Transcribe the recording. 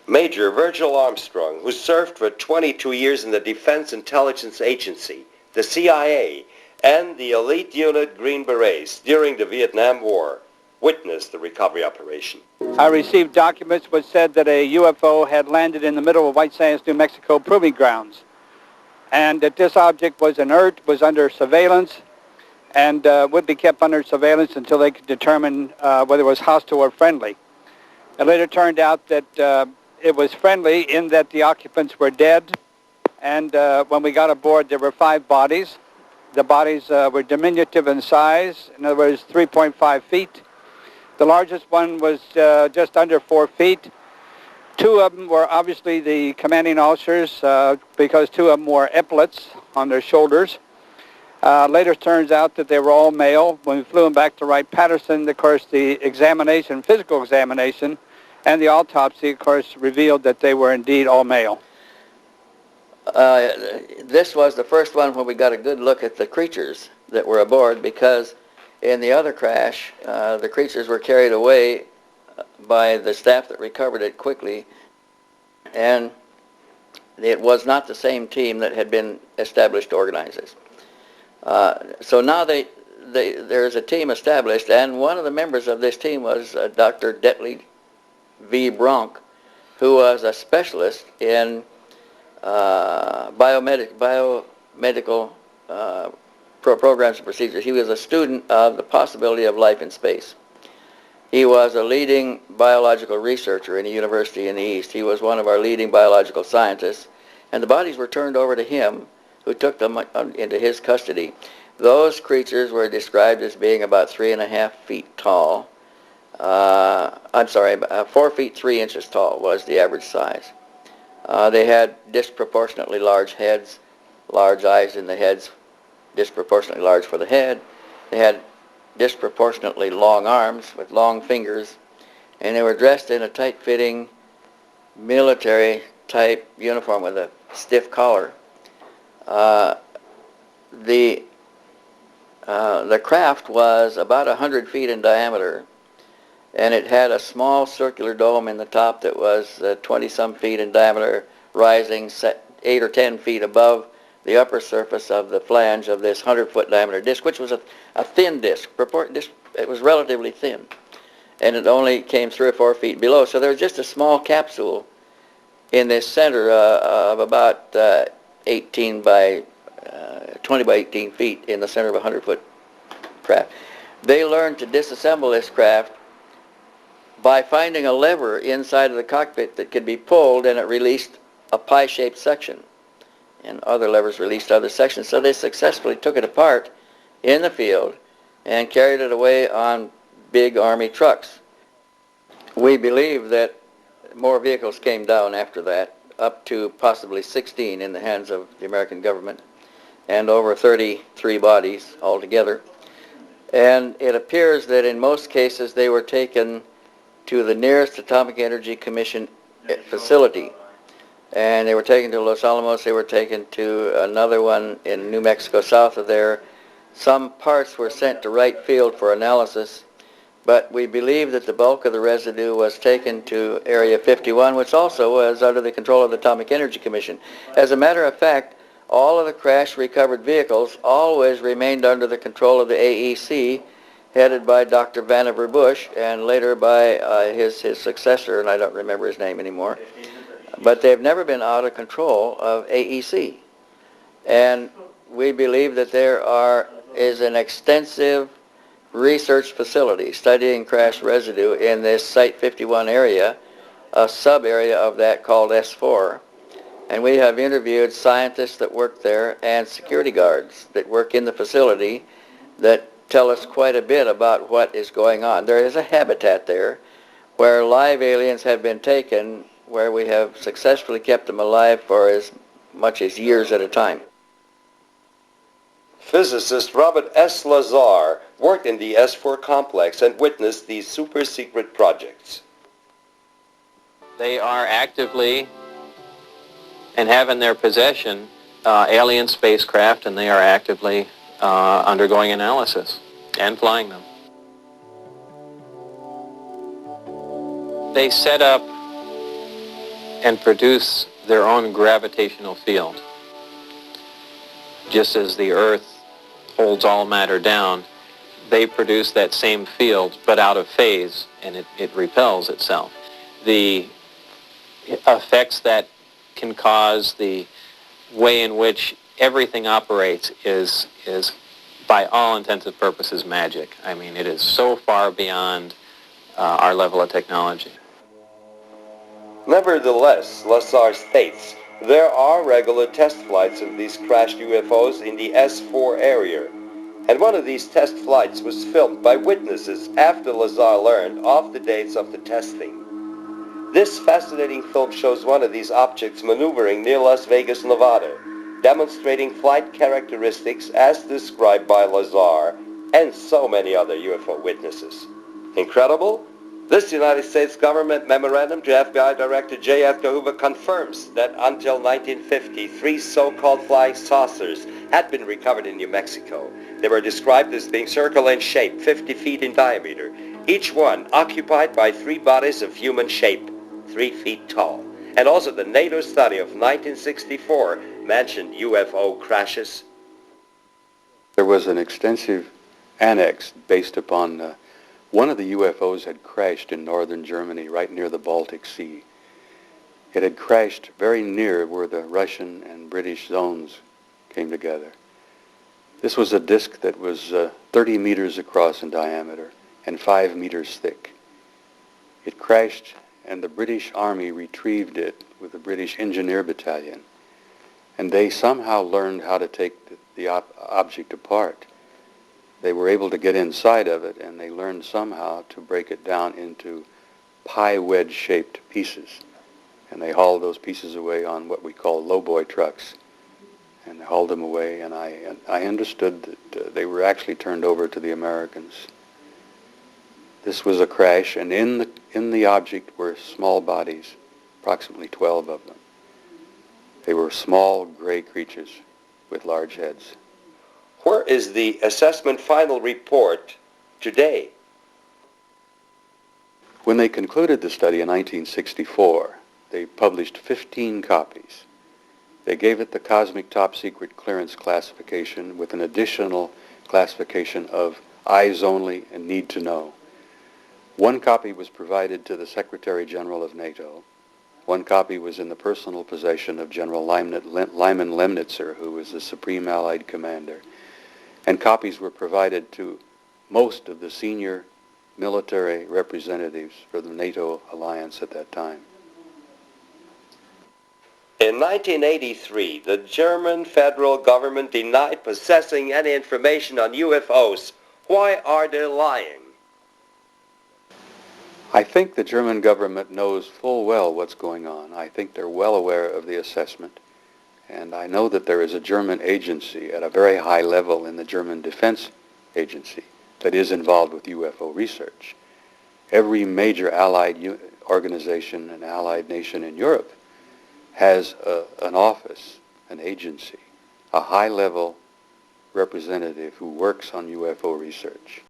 Major Virgil Armstrong, who served for 22 years in the Defense Intelligence Agency, the CIA, and the elite unit Green Berets during the Vietnam War, witnessed the recovery operation. I received documents which said that a UFO had landed in the middle of White Sands, New Mexico proving grounds, and that this object was inert, was under surveillance, and would be kept under surveillance until they could determine whether it was hostile or friendly. It later turned out that it was friendly in that the occupants were dead, and when we got aboard there were 5 bodies. The bodies were diminutive in size, in other words 3.5 feet. The largest one was just under 4 feet. 2 of them were obviously the commanding officers because 2 of them wore epaulets on their shoulders. Later turns out that they were all male. When we flew them back to Wright-Patterson, of course, the examination, physical examination, and the autopsy, of course, revealed that they were indeed all male. This was the first one where we got a good look at the creatures that were aboard, because in the other crash, the creatures were carried away by the staff that recovered it quickly, and it was not the same team that had been established to organize this. So now there's a team established, and one of the members of this team was Dr. Detley V. Bronk, who was a specialist in biomedical programs and procedures. He was a student of the possibility of life in space. He was a leading biological researcher in a university in the East. He was one of our leading biological scientists, and the bodies were turned over to him, who took them into his custody. Those creatures were described as being about 3.5 feet tall. 4 feet 3 inches tall was the average size. They had disproportionately large heads, large eyes in the heads, disproportionately large for the head. They had disproportionately long arms with long fingers, and they were dressed in a tight-fitting military-type uniform with a stiff collar. The craft was about 100 feet in diameter, and it had a small circular dome in the top that was 20-some feet in diameter, rising 8 or 10 feet above the upper surface of the flange of this 100-foot diameter disc, which was a thin disc. It was relatively thin, and it only came 3 or 4 feet below. So there was just a small capsule in this center of about 20 by 18 feet in the center of a 100-foot craft. They learned to disassemble this craft by finding a lever inside of the cockpit that could be pulled, and it released a pie-shaped section, and other levers released other sections. So they successfully took it apart in the field and carried it away on big Army trucks. We believe that more vehicles came down after that, up to possibly 16 in the hands of the American government, and over 33 bodies altogether. And it appears that in most cases they were taken to the nearest Atomic Energy Commission facility. And they were taken to Los Alamos, they were taken to another one in New Mexico south of there. Some parts were sent to Wright Field for analysis, but we believe that the bulk of the residue was taken to Area 51, which also was under the control of the Atomic Energy Commission. As a matter of fact, all of the crash recovered vehicles always remained under the control of the AEC, headed by Dr. Vannevar Bush, and later by his successor, and I don't remember his name anymore. But they've never been out of control of AEC. And we believe that there is an extensive research facility studying crash residue in this Site 51 area, a sub-area of that called S4. And we have interviewed scientists that work there and security guards that work in the facility that tell us quite a bit about what is going on. There is a habitat there where live aliens have been taken, where we have successfully kept them alive for as much as years at a time. Physicist Robert S. Lazar worked in the S4 complex and witnessed these super-secret projects. They are actively and have in their possession alien spacecraft, and they are actively undergoing analysis and flying them. They set up and produce their own gravitational field. Just as the Earth holds all matter down, they produce that same field, but out of phase, and it repels itself. The effects that can cause, the way in which everything operates is by all intents and purposes magic. I mean, it is so far beyond our level of technology. Nevertheless, Lazar states, there are regular test flights of these crashed UFOs in the S4 area, and one of these test flights was filmed by witnesses after Lazar learned of the dates of the testing. This fascinating film shows one of these objects maneuvering near Las Vegas, Nevada, demonstrating flight characteristics as described by Lazar and so many other UFO witnesses. Incredible? This United States government memorandum to FBI Director J. Edgar Hoover confirms that until 1950, 3 so-called flying saucers had been recovered in New Mexico. They were described as being circular in shape, 50 feet in diameter, each one occupied by 3 bodies of human shape, 3 feet tall. And also the NATO study of 1964 mentioned UFO crashes. There was an extensive annex based upon one of the UFOs had crashed in northern Germany, right near the Baltic Sea. It had crashed very near where the Russian and British zones came together. This was a disk that was 30 meters across in diameter and 5 meters thick. It crashed, and the British Army retrieved it with the British Engineer Battalion. And they somehow learned how to take the object apart. They were able to get inside of it, and they learned somehow to break it down into pie wedge-shaped pieces. And they hauled those pieces away on what we call lowboy trucks. And they hauled them away, and I understood that they were actually turned over to the Americans. This was a crash, and in the object were small bodies, approximately 12 of them. They were small gray creatures with large heads. Where is the assessment final report today? When they concluded the study in 1964, they published 15 copies. They gave it the Cosmic Top Secret Clearance classification with an additional classification of eyes only and need to know. 1 copy was provided to the Secretary General of NATO. 1 copy was in the personal possession of General Lyman Lemnitzer, who was the Supreme Allied Commander. And copies were provided to most of the senior military representatives for the NATO alliance at that time. In 1983, the German federal government denied possessing any information on UFOs. Why are they lying? I think the German government knows full well what's going on. I think they're well aware of the assessment. And I know that there is a German agency at a very high level in the German Defense Agency that is involved with UFO research. Every major allied organization and allied nation in Europe has an office, an agency, a high-level representative who works on UFO research.